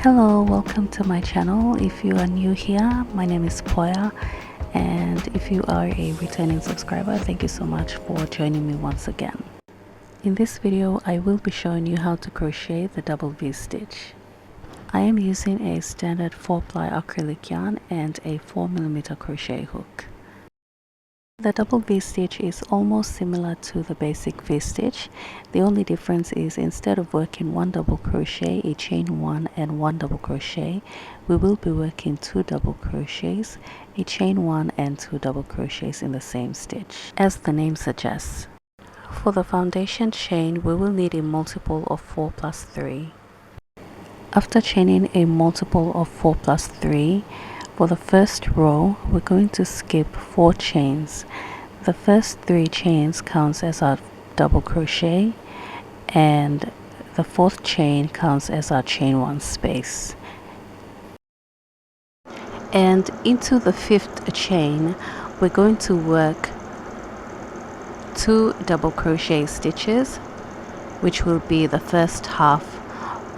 Hello, welcome to my channel. If you are new here, my name is Poya, and if you are a returning subscriber, thank you so much for joining me once again. In this video, I will be showing you how to crochet the double V stitch. I am using a standard 4-ply acrylic yarn and a 4mm crochet hook. The double V stitch is almost similar to the basic V stitch. The only difference is instead of working one double crochet, a chain one and one double crochet, we will be working two double crochets, a chain one and two double crochets in the same stitch, as the name suggests. For the foundation chain, we will need a multiple of 4 plus 3. After chaining a multiple of 4 plus 3, for the first row, we're going to skip 4 chains. The first 3 chains counts as our double crochet, and the 4th chain counts as our chain 1 space. And into the 5th chain, we're going to work 2 double crochet stitches, which will be the first half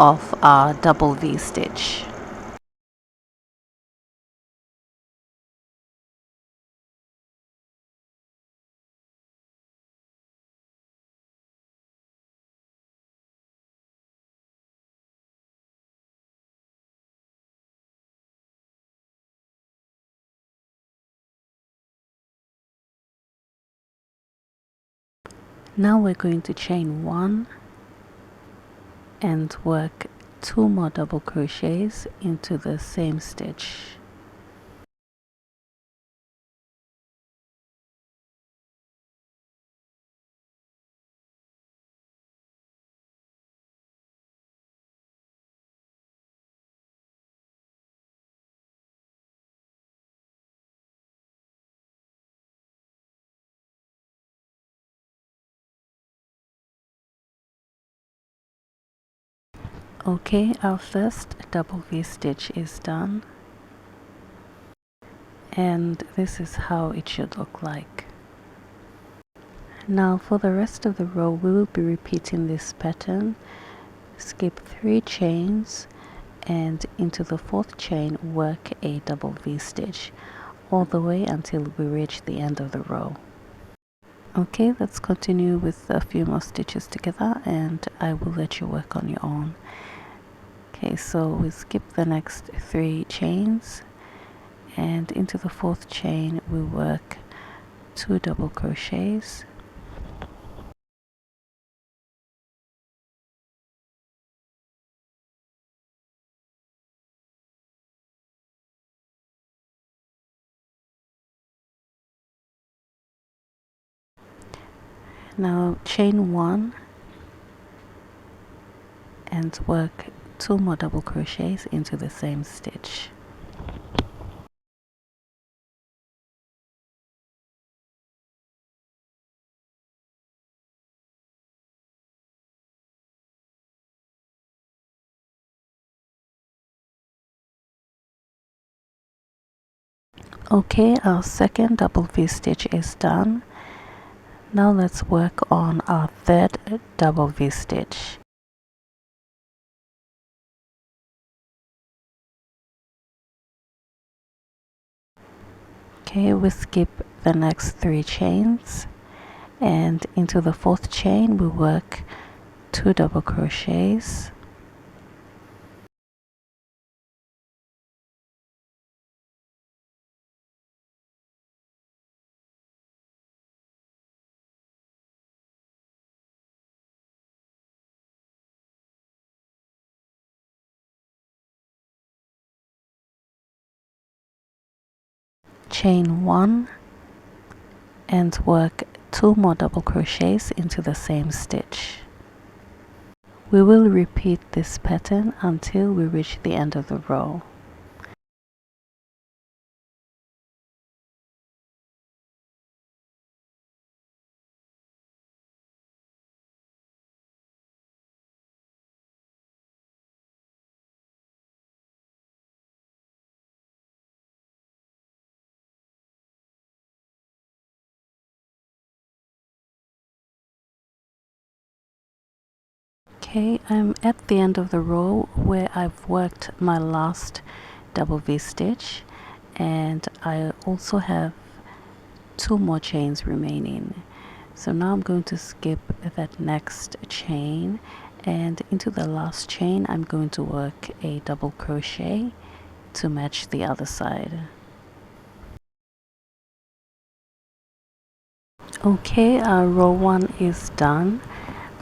of our double V stitch. Now we're going to chain 1 and work 2 more double crochets into the same stitch. Okay, our first double V stitch is done, and this is how it should look like. Now for the rest of the row, we will be repeating this pattern. Skip 3 chains and into the 4th chain work a double V stitch all the way until we reach the end of the row. Okay, let's continue with a few more stitches together and I will let you work on your own. Okay, so we skip the next 3 chains and into the 4th chain we work 2 double crochets, now chain 1 and work 2 more double crochets into the same stitch. Okay, our second double V stitch is done. Now let's work on our third double V stitch. Okay, we skip the next 3 chains and into the 4th chain we work 2 double crochets, chain 1 and work 2 more double crochets into the same stitch. We will repeat this pattern until we reach the end of the row. Okay, I'm at the end of the row where I've worked my last double V-stitch, and I also have 2 more chains remaining. So now I'm going to skip that next chain, and into the last chain I'm going to work a double crochet to match the other side. Okay, row 1 is done.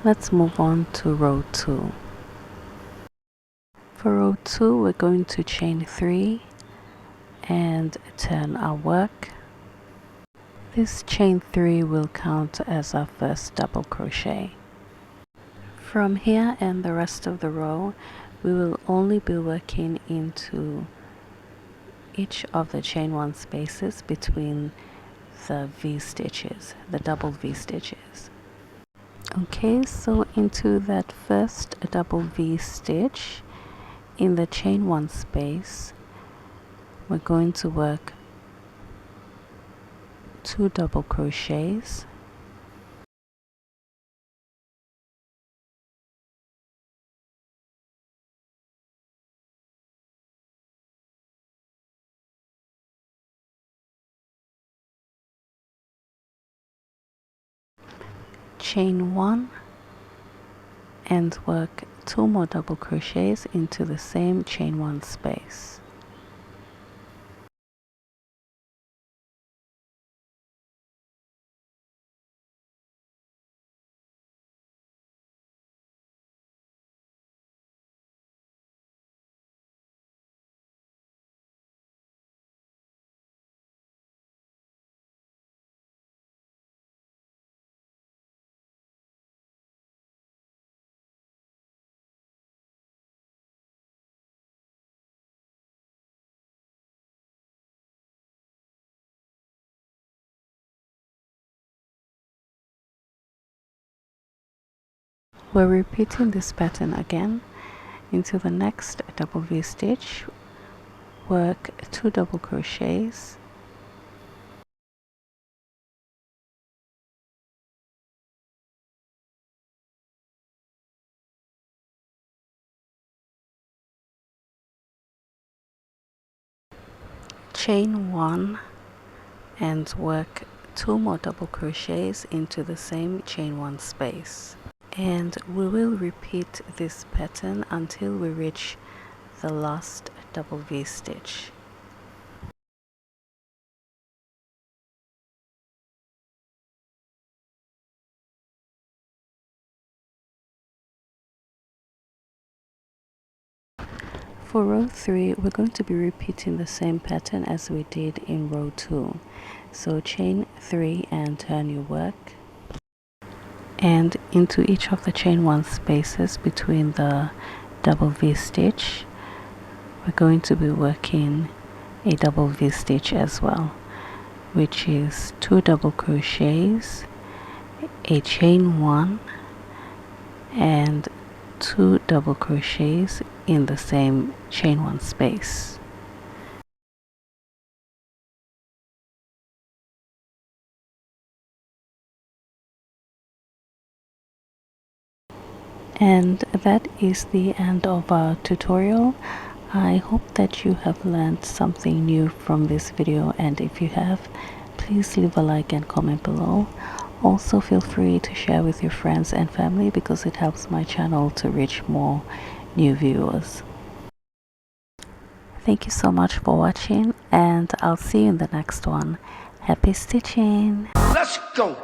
Let's move on to row 2. For row 2 we're going to chain 3 and turn our work. This chain 3 will count as our first double crochet. From here and the rest of the row, we will only be working into each of the chain 1 spaces between the V stitches, the double V stitches. Okay, so into that first double V stitch in the chain 1 space, we're going to work 2 double crochets, chain 1, and work 2 more double crochets into the same chain 1 space. We're repeating this pattern again into the next double V stitch. Work 2 double crochets, chain 1, and work 2 more double crochets into the same chain 1 space. And we will repeat this pattern until we reach the last double V stitch. For row 3, we're going to be repeating the same pattern as we did in row 2. So chain 3 and turn your work, and into each of the chain 1 spaces between the double V stitch, we're going to be working a double V stitch as well, which is 2 double crochets, a chain 1, and 2 double crochets in the same chain 1 space. And that is the end of our tutorial. I hope that you have learned something new from this video, and if you have, please leave a like and comment below. Also feel free to share with your friends and family because it helps my channel to reach more new viewers. Thank you so much for watching, and I'll see you in the next one. Happy stitching! Let's go!